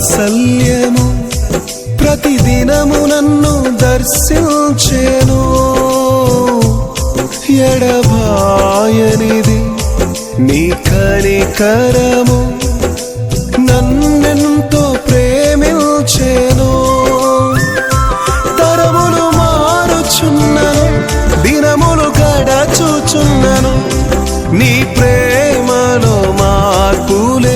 వాత్సల్యము ప్రతిదినము నన్ను దర్శించెను. ఎడబాయనిది నీ కనికరము నన్నెంతో ప్రేమించెను. తరములు మారుచున్నను, దినములు గడచుచున్నను, నీ ప్రేమలో మార్పులే